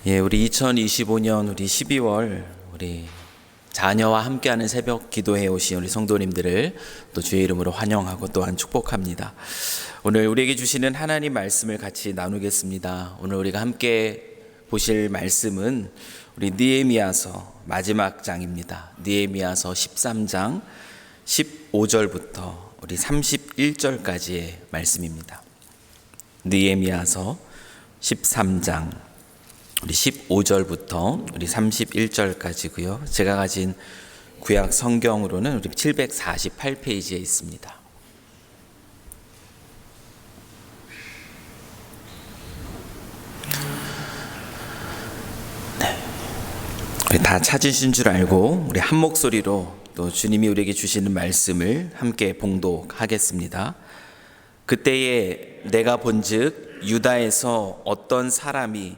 우리 2025년 우리 12월 우리 자녀와 함께하는 새벽 기도해 오신 우리 성도님들을 또 주의 이름으로 환영하고 또한 축복합니다. 오늘 우리에게 주시는 하나님 말씀을 같이 나누겠습니다. 오늘 우리가 함께 보실 말씀은 우리 느헤미야서 마지막 장입니다. 느헤미야서 13장 15절부터 우리 31절까지의 말씀입니다. 느헤미야서 13장 우리 15절부터 우리 31절까지고요. 제가 가진 구약 성경으로는 우리 748페이지에 있습니다. 네. 다 찾으신 줄 알고 우리 한 목소리로 또 주님이 우리에게 주시는 말씀을 함께 봉독하겠습니다. 그때에 내가 본즉 유다에서 어떤 사람이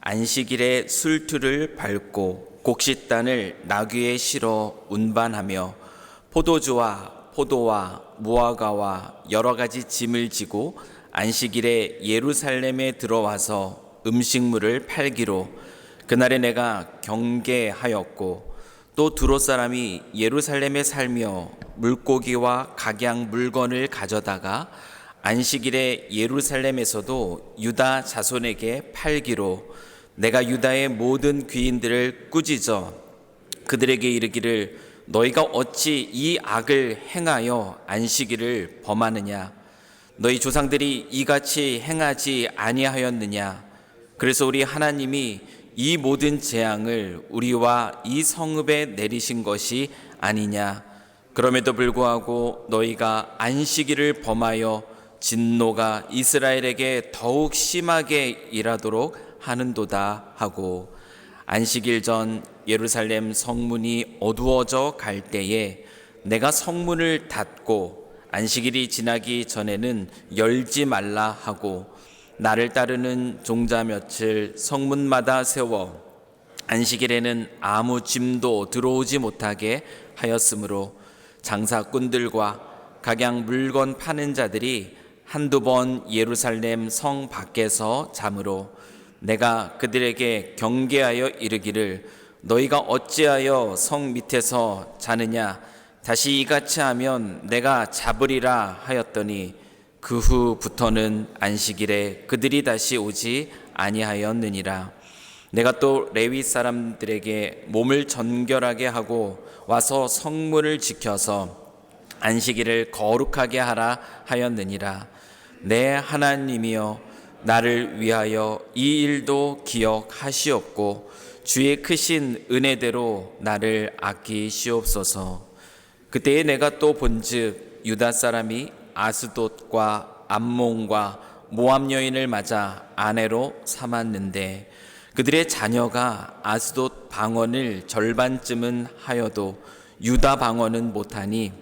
안식일에 술틀을 밟고 곡식단을 나귀에 실어 운반하며 포도주와 포도와 무화과와 여러 가지 짐을 지고 안식일에 예루살렘에 들어와서 음식물을 팔기로 그날에 내가 경계하였고 또 두로 사람이 예루살렘에 살며 물고기와 각양 물건을 가져다가 안식일에 예루살렘에서도 유다 자손에게 팔기로 내가 유다의 모든 귀인들을 꾸짖어 그들에게 이르기를 너희가 어찌 이 악을 행하여 안식일을 범하느냐 너희 조상들이 이같이 행하지 아니하였느냐 그래서 우리 하나님이 이 모든 재앙을 우리와 이 성읍에 내리신 것이 아니냐 그럼에도 불구하고 너희가 안식일을 범하여 진노가 이스라엘에게 더욱 심하게 일하도록 하는도다 하고 안식일 전 예루살렘 성문이 어두워져 갈 때에 내가 성문을 닫고 안식일이 지나기 전에는 열지 말라 하고 나를 따르는 종자 며칠 성문마다 세워 안식일에는 아무 짐도 들어오지 못하게 하였으므로 장사꾼들과 각양 물건 파는 자들이 한두 번 예루살렘 성 밖에서 잠으로 내가 그들에게 경계하여 이르기를 너희가 어찌하여 성 밑에서 자느냐 다시 이같이 하면 내가 잡으리라 하였더니 그 후부터는 안식일에 그들이 다시 오지 아니하였느니라. 내가 또 레위 사람들에게 몸을 정결하게 하고 와서 성문을 지켜서 안식일을 거룩하게 하라 하였느니라. 내 하나님이여 나를 위하여 이 일도 기억하시옵고 주의 크신 은혜대로 나를 아끼시옵소서. 그때에 내가 또 본즉 유다 사람이 아스돗과 암몬과 모압 여인을 맞아 아내로 삼았는데 그들의 자녀가 아스돗 방언을 절반쯤은 하여도 유다 방언은 못하니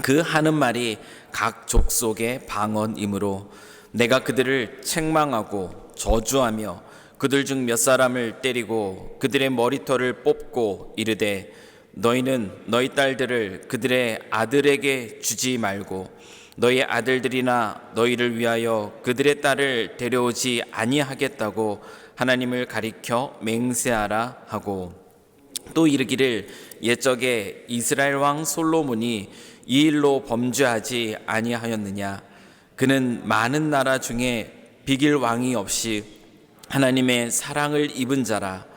그 하는 말이 각 족속의 방언이므로 내가 그들을 책망하고 저주하며 그들 중 몇 사람을 때리고 그들의 머리털을 뽑고 이르되 너희는 너희 딸들을 그들의 아들에게 주지 말고 너희 아들들이나 너희를 위하여 그들의 딸을 데려오지 아니하겠다고 하나님을 가리켜 맹세하라 하고 또 이르기를 옛적에 이스라엘 왕 솔로몬이 이 일로 범죄하지 아니하였느냐 그는 많은 나라 중에 비길 왕이 없이 하나님의 사랑을 입은 자라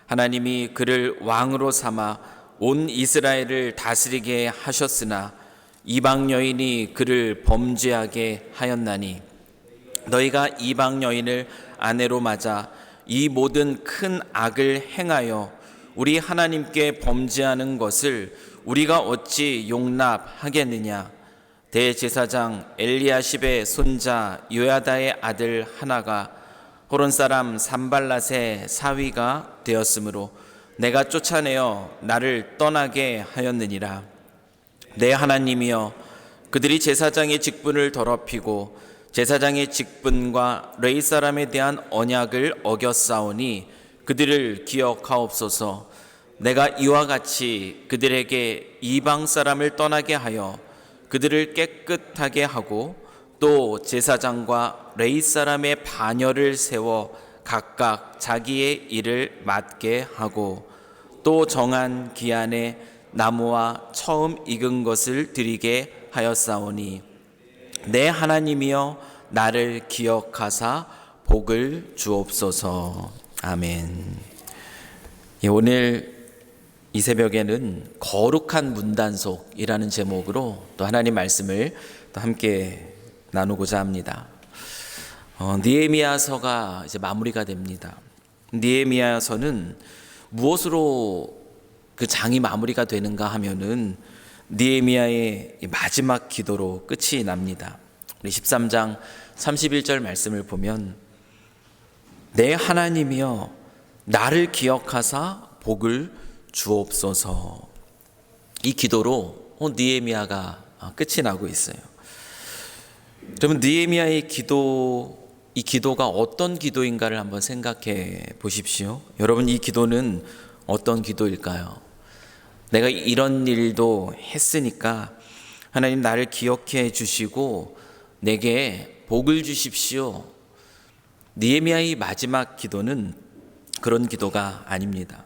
하나님이 그를 왕으로 삼아 온 이스라엘을 다스리게 하셨으나 이방 여인이 그를 범죄하게 하였나니 너희가 이방 여인을 아내로 맞아 이 모든 큰 악을 행하여 우리 하나님께 범죄하는 것을 우리가 어찌 용납하겠느냐 대제사장 엘리야십의 손자 요야다의 아들 하나가 호론 사람 산발랏의 사위가 되었으므로 내가 쫓아내어 나를 떠나게 하였느니라. 내 하나님이여 그들이 제사장의 직분을 더럽히고 제사장의 직분과 레위 사람에 대한 언약을 어겼사오니 그들을 기억하옵소서. 내가 이와 같이 그들에게 이방 사람을 떠나게 하여 그들을 깨끗하게 하고 또 제사장과 레위 사람의 반열을 세워 각각 자기의 일을 맡게 하고 또 정한 기한에 나무와 처음 익은 것을 드리게 하였사오니 내 하나님이여 나를 기억하사 복을 주옵소서. 아멘. 오늘 이 새벽에는 거룩한 문단속이라는 제목으로 또 하나님 말씀을 또 함께 나누고자 합니다. 느헤미야서가 이제 마무리가 됩니다. 느헤미야서는 무엇으로 그 장이 마무리가 되는가 하면은 느헤미야의 마지막 기도로 끝이 납니다. 우리 13장 31절 말씀을 보면 내 하나님이여 나를 기억하사 복을 주옵소서. 이 기도로 느헤미야가 끝이 나고 있어요. 그러면 느헤미야의 이 기도가 어떤 기도인가를 한번 생각해 보십시오. 여러분, 이 기도는 어떤 기도일까요? 내가 이런 일도 했으니까 하나님 나를 기억해 주시고 내게 복을 주십시오. 느헤미야의 마지막 기도는 그런 기도가 아닙니다.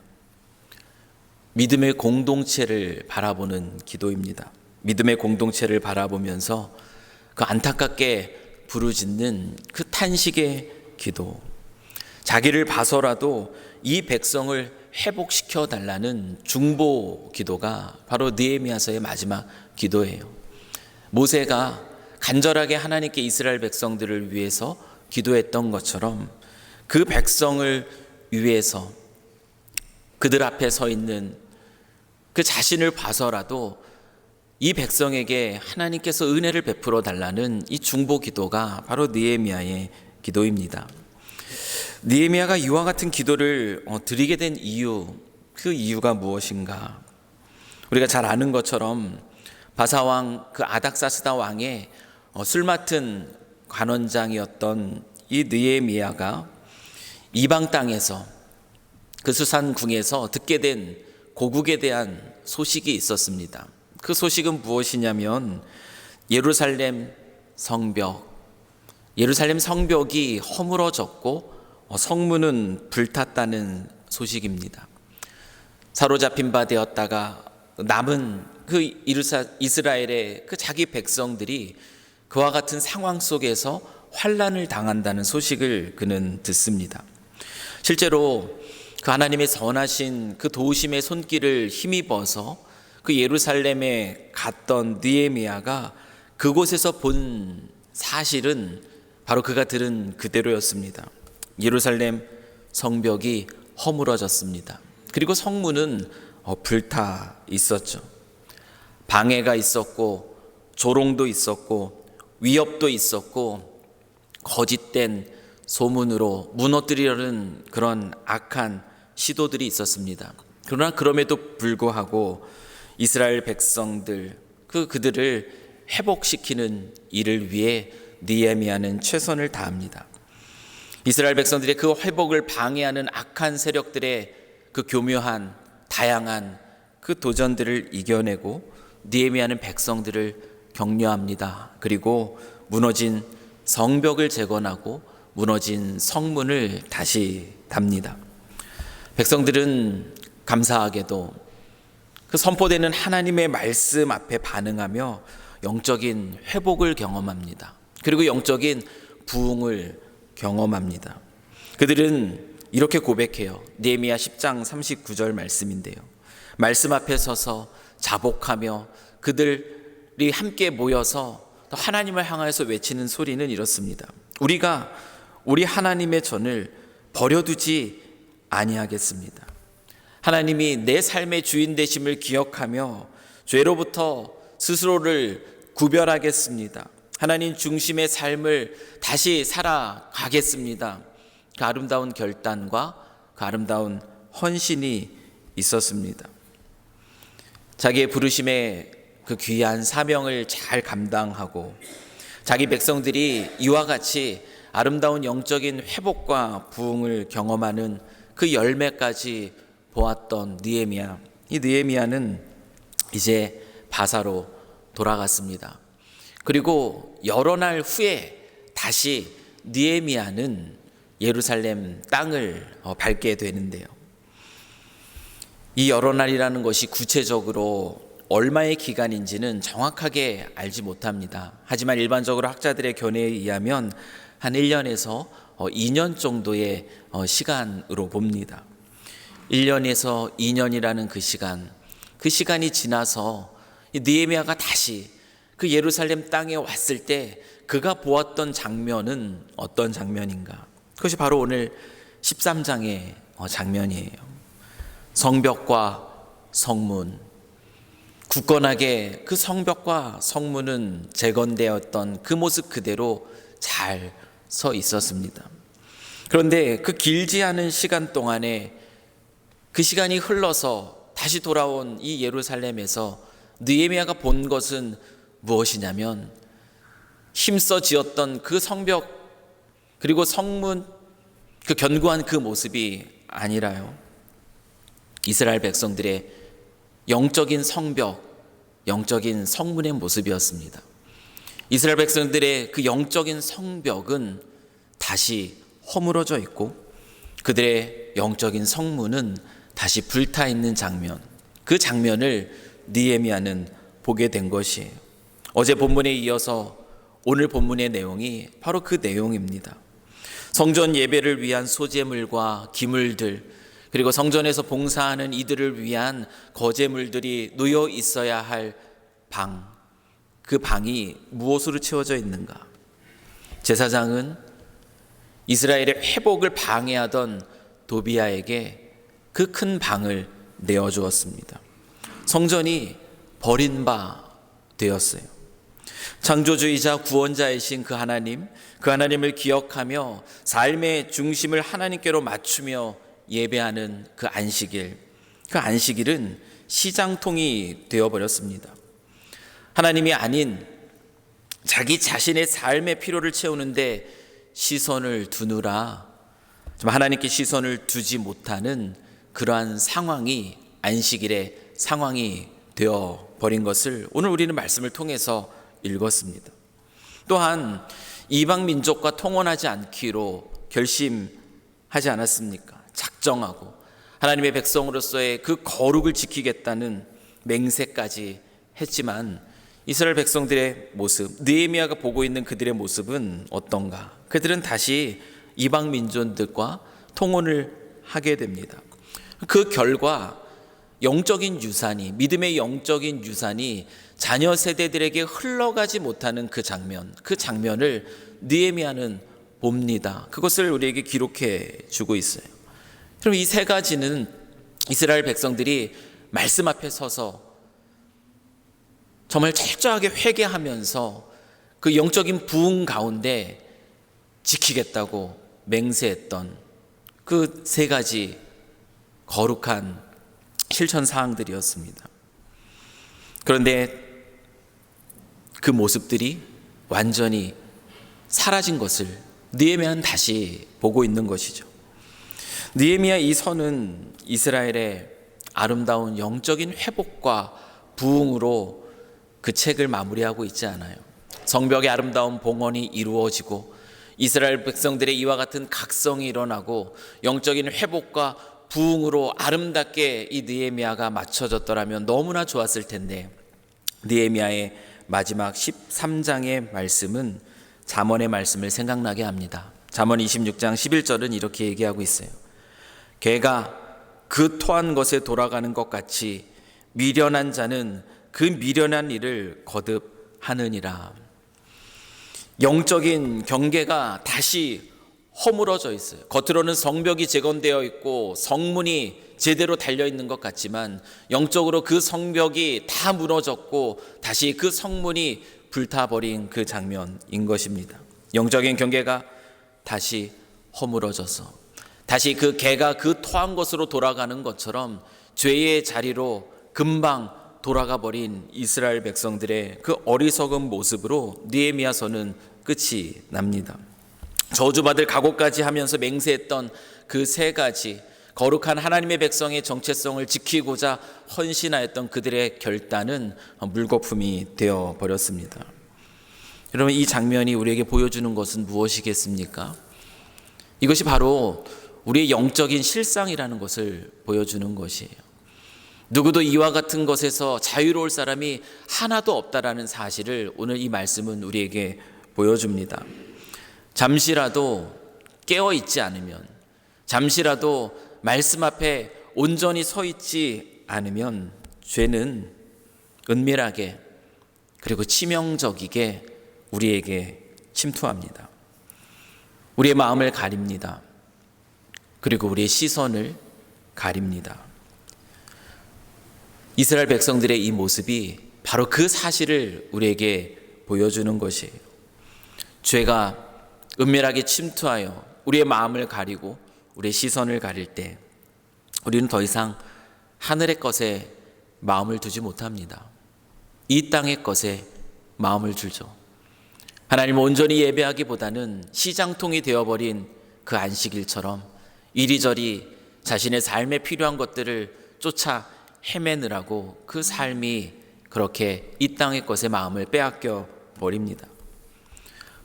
믿음의 공동체를 바라보는 기도입니다. 믿음의 공동체를 바라보면서 그 안타깝게 부르짖는 그 탄식의 기도, 자기를 봐서라도 이 백성을 회복시켜 달라는 중보 기도가 바로 느헤미야서의 마지막 기도예요. 모세가 간절하게 하나님께 이스라엘 백성들을 위해서 기도했던 것처럼 그 백성을 위해서 그들 앞에 서 있는 그 자신을 봐서라도 이 백성에게 하나님께서 은혜를 베풀어 달라는 이 중보 기도가 바로 느헤미야의 기도입니다. 느헤미야가 이와 같은 기도를 드리게 된 이유, 그 이유가 무엇인가? 우리가 잘 아는 것처럼 바사왕 그 아닥사스다 왕의 술 맡은 관원장이었던 이 느헤미야가 이방 땅에서 그 수산궁에서 듣게 된 고국에 대한 소식이 있었습니다. 그 소식은 무엇이냐면 예루살렘 성벽이 허물어졌고 성문은 불탔다는 소식입니다. 사로잡힌 바 되었다가 남은 그 이스라엘의 그 자기 백성들이 그와 같은 상황 속에서 환난을 당한다는 소식을 그는 듣습니다. 실제로 그 하나님의 선하신 그 도우심의 손길을 힘입어서 그 예루살렘에 갔던 느헤미야가 그곳에서 본 사실은 바로 그가 들은 그대로였습니다. 예루살렘 성벽이 허물어졌습니다. 그리고 성문은 불타 있었죠. 방해가 있었고 조롱도 있었고 위협도 있었고 거짓된 소문으로 무너뜨리려는 그런 악한 시도들이 있었습니다. 그러나 그럼에도 불구하고 이스라엘 백성들 그들을 회복시키는 일을 위해 느헤미야는 최선을 다합니다. 이스라엘 백성들의 그 회복을 방해하는 악한 세력들의 그 교묘한 다양한 그 도전들을 이겨내고 느헤미야는 백성들을 격려합니다. 그리고 무너진 성벽을 재건하고 무너진 성문을 다시 답니다. 백성들은 감사하게도 그 선포되는 하나님의 말씀 앞에 반응하며 영적인 회복을 경험합니다. 그리고 영적인 부흥을 경험합니다. 그들은 이렇게 고백해요. 느헤미야 10장 39절 말씀인데요. 말씀 앞에 서서 자복하며 그들이 함께 모여서 하나님을 향하여서 외치는 소리는 이렇습니다. 우리가 우리 하나님의 전을 버려두지 아니하겠습니다. 하나님이 내 삶의 주인 되심을 기억하며 죄로부터 스스로를 구별하겠습니다. 하나님 중심의 삶을 다시 살아가겠습니다. 그 아름다운 결단과 그 아름다운 헌신이 있었습니다. 자기의 부르심의 그 귀한 사명을 잘 감당하고 자기 백성들이 이와 같이 아름다운 영적인 회복과 부흥을 경험하는 그 열매까지 보았던 느헤미야. 이 느헤미야는 이제 바사로 돌아갔습니다. 그리고 여러 날 후에 다시 느헤미야는 예루살렘 땅을 밟게 되는데요. 이 여러 날이라는 것이 구체적으로 얼마의 기간인지는 정확하게 알지 못합니다. 하지만 일반적으로 학자들의 견해에 의하면 한 1년에서 2년 정도의 시간으로 봅니다. 1년에서 2년이라는 그 시간이 지나서 느헤미야가 다시 그 예루살렘 땅에 왔을 때 그가 보았던 장면은 어떤 장면인가? 그것이 바로 오늘 13장의 장면이에요. 성벽과 성문, 굳건하게 그 성벽과 성문은 재건되었던 그 모습 그대로 잘 서 있었습니다. 그런데 그 길지 않은 시간 동안에 그 시간이 흘러서 다시 돌아온 이 예루살렘에서 느헤미야가 본 것은 무엇이냐면 힘써 지었던 그 성벽 그리고 성문, 그 견고한 그 모습이 아니라요, 이스라엘 백성들의 영적인 성벽, 영적인 성문의 모습이었습니다. 이스라엘 백성들의 그 영적인 성벽은 다시 허물어져 있고 그들의 영적인 성문은 다시 불타 있는 장면, 그 장면을 느헤미야는 보게 된 것이에요. 어제 본문에 이어서 오늘 본문의 내용이 바로 그 내용입니다. 성전 예배를 위한 소재물과 기물들, 그리고 성전에서 봉사하는 이들을 위한 거제물들이 놓여 있어야 할 방, 그 방이 무엇으로 채워져 있는가? 제사장은 이스라엘의 회복을 방해하던 도비야에게 그 큰 방을 내어주었습니다. 성전이 버린 바 되었어요. 창조주이자 구원자이신 그 하나님을 기억하며 삶의 중심을 하나님께로 맞추며 예배하는 그 안식일은 시장통이 되어버렸습니다. 하나님이 아닌 자기 자신의 삶의 필요를 채우는데 시선을 두느라 하나님께 시선을 두지 못하는 그러한 상황이 안식일의 상황이 되어버린 것을 오늘 우리는 말씀을 통해서 읽었습니다. 또한 이방 민족과 통혼하지 않기로 결심하지 않았습니까? 작정하고 하나님의 백성으로서의 그 거룩을 지키겠다는 맹세까지 했지만 이스라엘 백성들의 모습, 느헤미야가 보고 있는 그들의 모습은 어떤가? 그들은 다시 이방 민족들과 통혼을 하게 됩니다. 그 결과 영적인 유산이, 믿음의 영적인 유산이 자녀 세대들에게 흘러가지 못하는 그 장면을 느헤미야는 봅니다. 그것을 우리에게 기록해 주고 있어요. 그럼 이 세 가지는 이스라엘 백성들이 말씀 앞에 서서 정말 철저하게 회개하면서 그 영적인 부흥 가운데 지키겠다고 맹세했던 그 세 가지 거룩한 실천 사항들이었습니다. 그런데 그 모습들이 완전히 사라진 것을 느헤미야는 다시 보고 있는 것이죠. 느헤미야 이 서는 이스라엘의 아름다운 영적인 회복과 부흥으로 그 책을 마무리하고 있지 않아요. 성벽의 아름다운 봉헌이 이루어지고 이스라엘 백성들의 이와 같은 각성이 일어나고 영적인 회복과 부흥으로 아름답게 이 느헤미야가 맞춰졌더라면 너무나 좋았을 텐데, 느헤미야의 마지막 13장의 말씀은 잠언의 말씀을 생각나게 합니다. 잠언 26장 11절은 이렇게 얘기하고 있어요. 개가 그 토한 것에 돌아가는 것 같이 미련한 자는 그 미련한 일을 거듭하느니라. 영적인 경계가 다시 허물어져 있어요. 겉으로는 성벽이 재건되어 있고 성문이 제대로 달려있는 것 같지만 영적으로 그 성벽이 다 무너졌고 다시 그 성문이 불타버린 그 장면인 것입니다. 영적인 경계가 다시 허물어져서 다시 그 개가 그 토한 것으로 돌아가는 것처럼 죄의 자리로 금방 돌아가 버린 이스라엘 백성들의 그 어리석은 모습으로 느헤미야서는 끝이 납니다. 저주받을 각오까지 하면서 맹세했던 그 세 가지 거룩한 하나님의 백성의 정체성을 지키고자 헌신하였던 그들의 결단은 물거품이 되어 버렸습니다. 여러분, 이 장면이 우리에게 보여주는 것은 무엇이겠습니까? 이것이 바로 우리의 영적인 실상이라는 것을 보여주는 것이에요. 누구도 이와 같은 것에서 자유로울 사람이 하나도 없다라는 사실을 오늘 이 말씀은 우리에게 보여줍니다. 잠시라도 깨어 있지 않으면, 잠시라도 말씀 앞에 온전히 서 있지 않으면 죄는 은밀하게 그리고 치명적이게 우리에게 침투합니다. 우리의 마음을 가립니다. 그리고 우리의 시선을 가립니다. 이스라엘 백성들의 이 모습이 바로 그 사실을 우리에게 보여주는 것이에요. 죄가 은밀하게 침투하여 우리의 마음을 가리고 우리의 시선을 가릴 때 우리는 더 이상 하늘의 것에 마음을 두지 못합니다. 이 땅의 것에 마음을 두죠. 하나님을 온전히 예배하기보다는 시장통이 되어버린 그 안식일처럼 이리저리 자신의 삶에 필요한 것들을 쫓아 헤매느라고 그 삶이 그렇게 이 땅의 것에 마음을 빼앗겨 버립니다.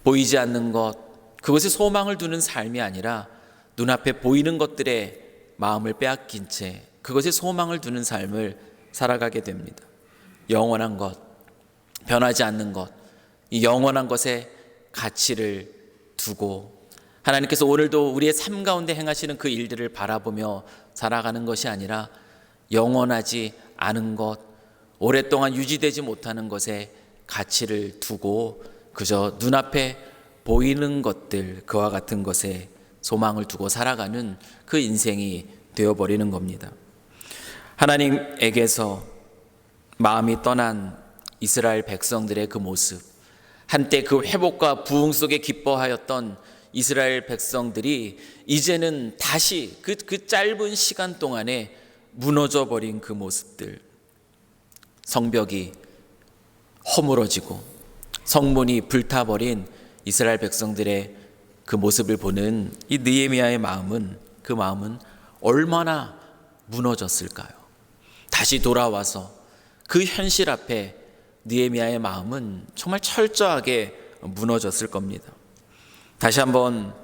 보이지 않는 것, 그것에 소망을 두는 삶이 아니라 눈앞에 보이는 것들에 마음을 빼앗긴 채 그것에 소망을 두는 삶을 살아가게 됩니다. 영원한 것, 변하지 않는 것, 이 영원한 것에 가치를 두고 하나님께서 오늘도 우리의 삶 가운데 행하시는 그 일들을 바라보며 살아가는 것이 아니라 영원하지 않은 것, 오랫동안 유지되지 못하는 것에 가치를 두고 그저 눈앞에 보이는 것들, 그와 같은 것에 소망을 두고 살아가는 그 인생이 되어버리는 겁니다. 하나님에게서 마음이 떠난 이스라엘 백성들의 그 모습, 한때 그 회복과 부흥 속에 기뻐하였던 이스라엘 백성들이 이제는 다시 그 짧은 시간 동안에 무너져 버린 그 모습들, 성벽이 허물어지고 성문이 불타버린 이스라엘 백성들의 그 모습을 보는 이 느헤미야의 마음은, 그 마음은 얼마나 무너졌을까요? 다시 돌아와서 그 현실 앞에 느헤미야의 마음은 정말 철저하게 무너졌을 겁니다. 다시 한번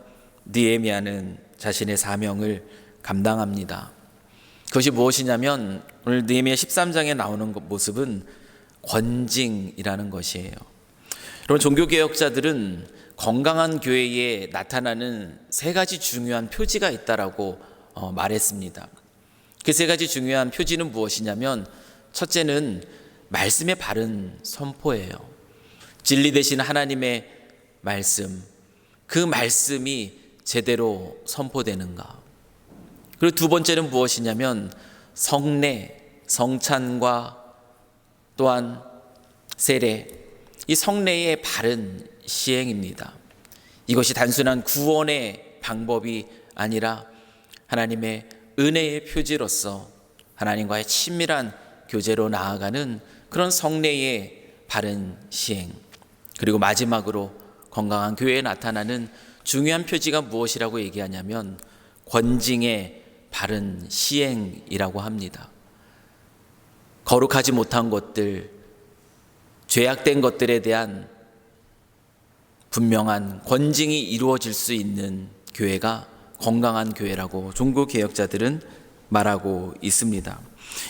느헤미야는 자신의 사명을 감당합니다. 그것이 무엇이냐면 오늘 느헤미야 13장에 나오는 모습은 권징이라는 것이에요. 여러분, 종교개혁자들은 건강한 교회에 나타나는 세 가지 중요한 표지가 있다라고 말했습니다. 그 세 가지 중요한 표지는 무엇이냐면 첫째는 말씀의 바른 선포예요. 진리 되신 하나님의 말씀, 그 말씀이 제대로 선포되는가. 그리고 두 번째는 무엇이냐면 성례, 성찬과 또한 세례, 이 성례의 바른 시행입니다. 이것이 단순한 구원의 방법이 아니라 하나님의 은혜의 표지로서 하나님과의 친밀한 교제로 나아가는 그런 성례의 바른 시행, 그리고 마지막으로 건강한 교회에 나타나는 중요한 표지가 무엇이라고 얘기하냐면 권징의 바른 시행이라고 합니다. 거룩하지 못한 것들, 죄악된 것들에 대한 분명한 권징이 이루어질 수 있는 교회가 건강한 교회라고 종교개혁자들은 말하고 있습니다.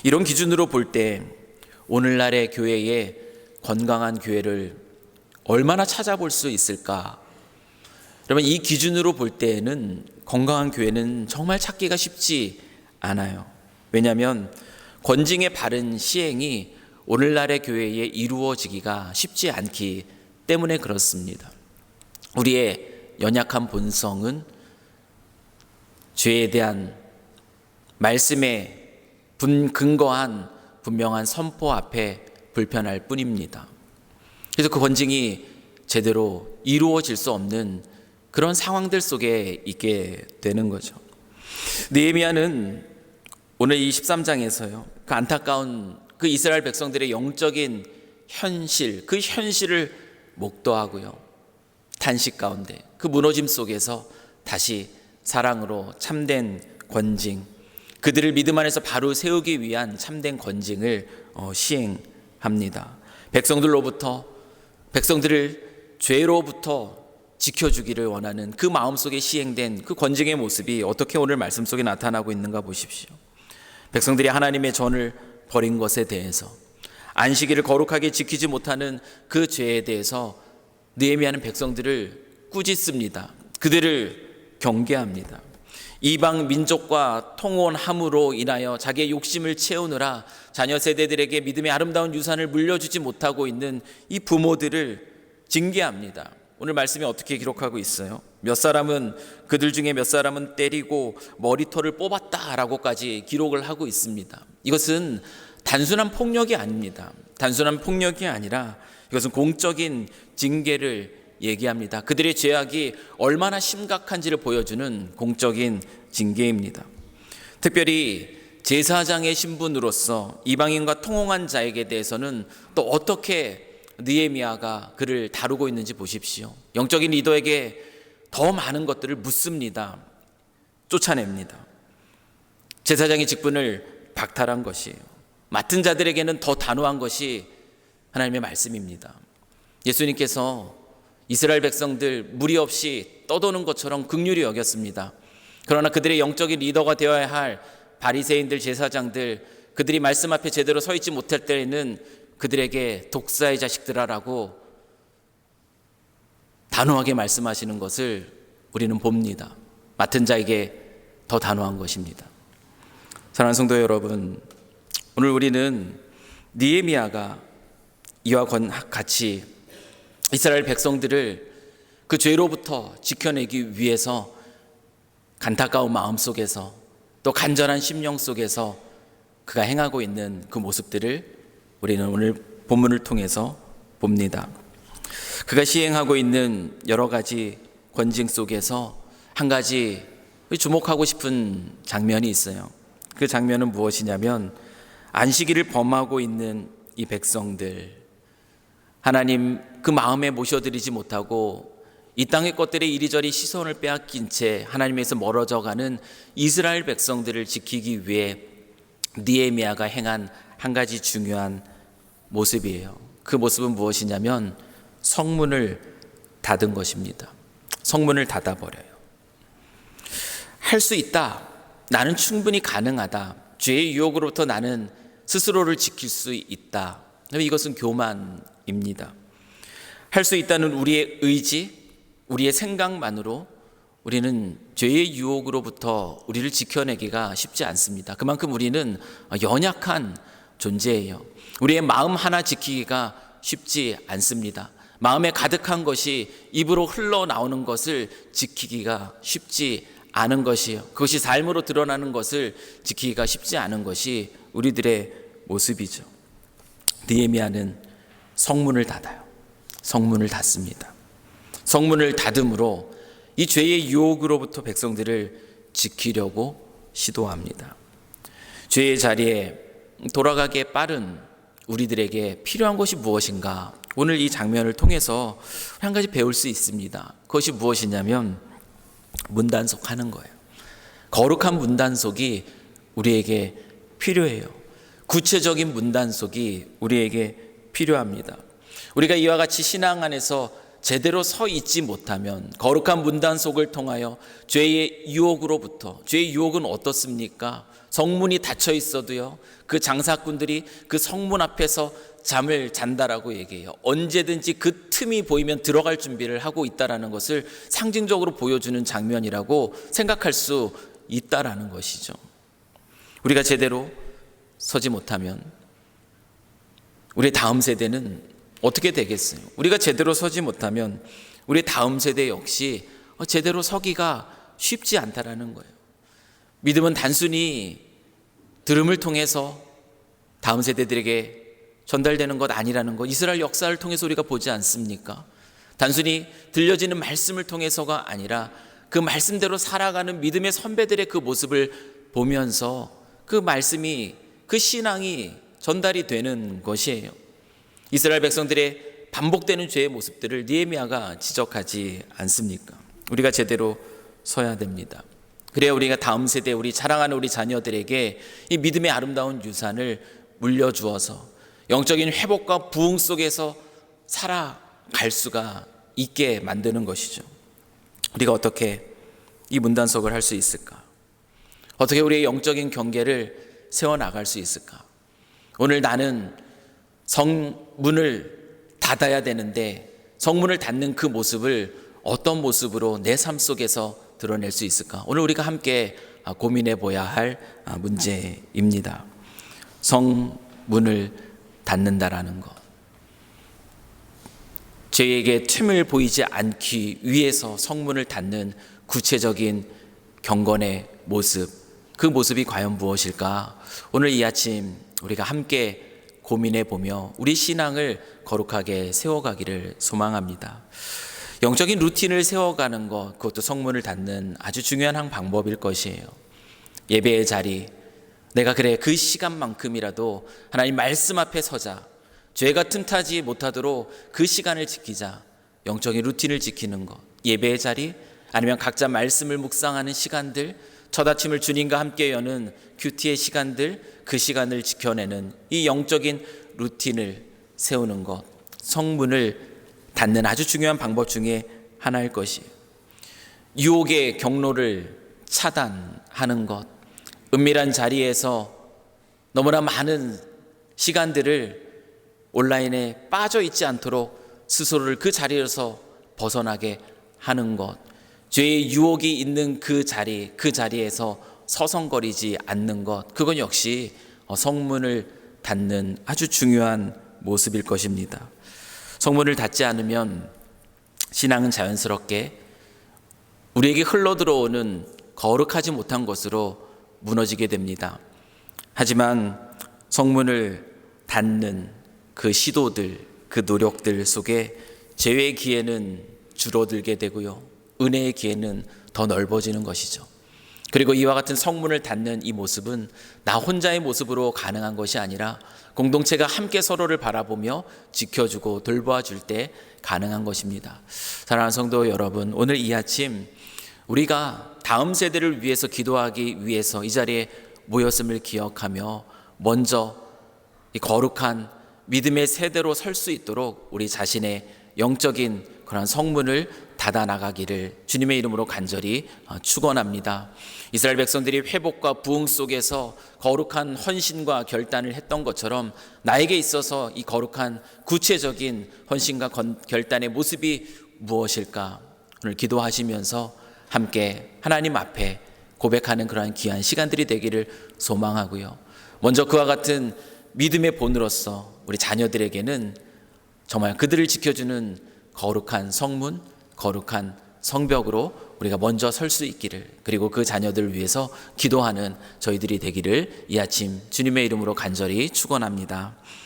이런 기준으로 볼 때 오늘날의 교회에 건강한 교회를 얼마나 찾아볼 수 있을까? 여러분, 이 기준으로 볼 때에는 건강한 교회는 정말 찾기가 쉽지 않아요. 왜냐하면 권징의 바른 시행이 오늘날의 교회에 이루어지기가 쉽지 않기 때문에 그렇습니다. 우리의 연약한 본성은 죄에 대한 말씀에 근거한 분명한 선포 앞에 불편할 뿐입니다. 그래서 그 권징이 제대로 이루어질 수 없는 그런 상황들 속에 있게 되는 거죠. 느헤미야는 오늘 이 13장에서요, 그 안타까운 그 이스라엘 백성들의 영적인 현실, 그 현실을 목도하고요, 탄식 가운데 그 무너짐 속에서 다시 사랑으로 참된 권징, 그들을 믿음 안에서 바로 세우기 위한 참된 권징을 시행합니다. 백성들을 죄로부터 지켜주기를 원하는 그 마음속에 시행된 그 권징의 모습이 어떻게 오늘 말씀 속에 나타나고 있는가 보십시오. 백성들이 하나님의 전을 버린 것에 대해서, 안식일을 거룩하게 지키지 못하는 그 죄에 대해서 느헤미야는 백성들을 꾸짖습니다. 그들을 경계합니다. 이방 민족과 통혼함으로 인하여 자기의 욕심을 채우느라 자녀 세대들에게 믿음의 아름다운 유산을 물려주지 못하고 있는 이 부모들을 징계합니다. 오늘 말씀이 어떻게 기록하고 있어요? 그들 중에 몇 사람은 때리고 머리털을 뽑았다라고까지 기록을 하고 있습니다. 이것은 단순한 폭력이 아닙니다. 단순한 폭력이 아니라 이것은 공적인 징계를 얘기합니다. 그들의 죄악이 얼마나 심각한지를 보여주는 공적인 징계입니다. 특별히 제사장의 신분으로서 이방인과 통혼한 자에게 대해서는 또 어떻게 느헤미야가 그를 다루고 있는지 보십시오. 영적인 리더에게 더 많은 것들을 묻습니다. 쫓아냅니다. 제사장의 직분을 박탈한 것이에요. 맡은 자들에게는 더 단호한 것이 하나님의 말씀입니다. 예수님께서 이스라엘 백성들 무리 없이 떠도는 것처럼 긍휼히 여겼습니다. 그러나 그들의 영적인 리더가 되어야 할 바리새인들, 제사장들, 그들이 말씀 앞에 제대로 서 있지 못할 때에는 그들에게 독사의 자식들아라고 단호하게 말씀하시는 것을 우리는 봅니다. 맡은 자에게 더 단호한 것입니다. 사랑하는 성도 여러분, 오늘 우리는 느헤미야가 이와 같이 이스라엘 백성들을 그 죄로부터 지켜내기 위해서 간타까운 마음 속에서 또 간절한 심령 속에서 그가 행하고 있는 그 모습들을 우리는 오늘 본문을 통해서 봅니다. 그가 시행하고 있는 여러 가지 권징 속에서 한 가지 주목하고 싶은 장면이 있어요. 그 장면은 무엇이냐면 안식일을 범하고 있는 이 백성들, 하나님 그 마음에 모셔드리지 못하고 이 땅의 것들의 이리저리 시선을 빼앗긴 채 하나님에서 멀어져가는 이스라엘 백성들을 지키기 위해 느헤미야가 행한 한 가지 중요한 모습이에요. 그 모습은 무엇이냐면 성문을 닫은 것입니다. 성문을 닫아버려요. 할 수 있다. 나는 충분히 가능하다. 죄의 유혹으로부터 나는 스스로를 지킬 수 있다. 이것은 교만입니다. 할 수 있다는 우리의 의지, 우리의 생각만으로 우리는 죄의 유혹으로부터 우리를 지켜내기가 쉽지 않습니다. 그만큼 우리는 연약한 존재예요. 우리의 마음 하나 지키기가 쉽지 않습니다. 마음에 가득한 것이 입으로 흘러나오는 것을 지키기가 쉽지 않은 것이에요. 그것이 삶으로 드러나는 것을 지키기가 쉽지 않은 것이 우리들의 모습이죠. 느헤미야는 성문을 닫아요. 성문을 닫습니다. 성문을 닫음으로 이 죄의 유혹으로부터 백성들을 지키려고 시도합니다. 죄의 자리에 돌아가기에 빠른 우리들에게 필요한 것이 무엇인가? 오늘 이 장면을 통해서 한 가지 배울 수 있습니다. 그것이 무엇이냐면 문단속하는 거예요. 거룩한 문단속이 우리에게 필요해요. 구체적인 문단속이 우리에게 필요합니다. 우리가 이와 같이 신앙 안에서 제대로 서 있지 못하면 거룩한 문단속을 통하여 죄의 유혹으로부터, 죄의 유혹은 어떻습니까? 성문이 닫혀 있어도요, 그 장사꾼들이 그 성문 앞에서 잠을 잔다라고 얘기해요. 언제든지 그 틈이 보이면 들어갈 준비를 하고 있다라는 것을 상징적으로 보여주는 장면이라고 생각할 수 있다라는 것이죠. 우리가 제대로 서지 못하면 우리 다음 세대는 어떻게 되겠어요? 우리가 제대로 서지 못하면 우리 다음 세대 역시 제대로 서기가 쉽지 않다라는 거예요. 믿음은 단순히 들음을 통해서 다음 세대들에게 전달되는 것 아니라는 것, 이스라엘 역사를 통해서 우리가 보지 않습니까? 단순히 들려지는 말씀을 통해서가 아니라 그 말씀대로 살아가는 믿음의 선배들의 그 모습을 보면서 그 말씀이, 그 신앙이 전달이 되는 것이에요. 이스라엘 백성들의 반복되는 죄의 모습들을 느헤미야가 지적하지 않습니까? 우리가 제대로 서야 됩니다. 그래야 우리가 다음 세대, 우리 자랑하는 우리 자녀들에게 이 믿음의 아름다운 유산을 물려주어서 영적인 회복과 부흥 속에서 살아갈 수가 있게 만드는 것이죠. 우리가 어떻게 이 문단속을 할 수 있을까? 어떻게 우리의 영적인 경계를 세워나갈 수 있을까? 오늘 나는 성문을 닫아야 되는데 성문을 닫는 그 모습을 어떤 모습으로 내 삶 속에서 드러낼 수 있을까? 오늘 우리가 함께 고민해 보아야 할 문제입니다. 성문을 닫는다라는 것. 죄에게 틈을 보이지 않기 위해서 성문을 닫는 구체적인 경건의 모습, 그 모습이 과연 무엇일까? 오늘 이 아침 우리가 함께 고민해 보며 우리 신앙을 거룩하게 세워가기를 소망합니다. 영적인 루틴을 세워가는 것, 그것도 성문을 닫는 아주 중요한 한 방법일 것이에요. 예배의 자리, 내가 그래 그 시간만큼이라도 하나님 말씀 앞에 서자, 죄가 틈타지 못하도록 그 시간을 지키자. 영적인 루틴을 지키는 것, 예배의 자리, 아니면 각자 말씀을 묵상하는 시간들, 첫 아침을 주님과 함께 여는 큐티의 시간들, 그 시간을 지켜내는 이 영적인 루틴을 세우는 것, 성문을 닫는 아주 중요한 방법 중에 하나일 것이에요. 유혹의 경로를 차단하는 것, 은밀한 자리에서 너무나 많은 시간들을 온라인에 빠져 있지 않도록 스스로를 그 자리에서 벗어나게 하는 것, 죄의 유혹이 있는 그 자리에서 서성거리지 않는 것, 그건 역시 성문을 닫는 아주 중요한 모습일 것입니다. 성문을 닫지 않으면 신앙은 자연스럽게 우리에게 흘러들어오는 거룩하지 못한 것으로 무너지게 됩니다. 하지만 성문을 닫는 그 시도들, 그 노력들 속에 죄의 기회는 줄어들게 되고요, 은혜의 기회는 더 넓어지는 것이죠. 그리고 이와 같은 성문을 닫는 이 모습은 나 혼자의 모습으로 가능한 것이 아니라 공동체가 함께 서로를 바라보며 지켜주고 돌보아줄 때 가능한 것입니다. 사랑하는 성도 여러분, 오늘 이 아침 우리가 다음 세대를 위해서 기도하기 위해서 이 자리에 모였음을 기억하며 먼저 이 거룩한 믿음의 세대로 설 수 있도록 우리 자신의 영적인 그런 성문을 닫아 나가기를 주님의 이름으로 간절히 축원합니다. 이스라엘 백성들이 회복과 부흥 속에서 거룩한 헌신과 결단을 했던 것처럼 나에게 있어서 이 거룩한 구체적인 헌신과 결단의 모습이 무엇일까? 오늘 기도하시면서 함께 하나님 앞에 고백하는 그러한 귀한 시간들이 되기를 소망하고요. 먼저 그와 같은 믿음의 본으로서 우리 자녀들에게는 정말 그들을 지켜주는 거룩한 성문, 거룩한 성벽으로 우리가 먼저 설 수 있기를, 그리고 그 자녀들을 위해서 기도하는 저희들이 되기를 이 아침 주님의 이름으로 간절히 축원합니다.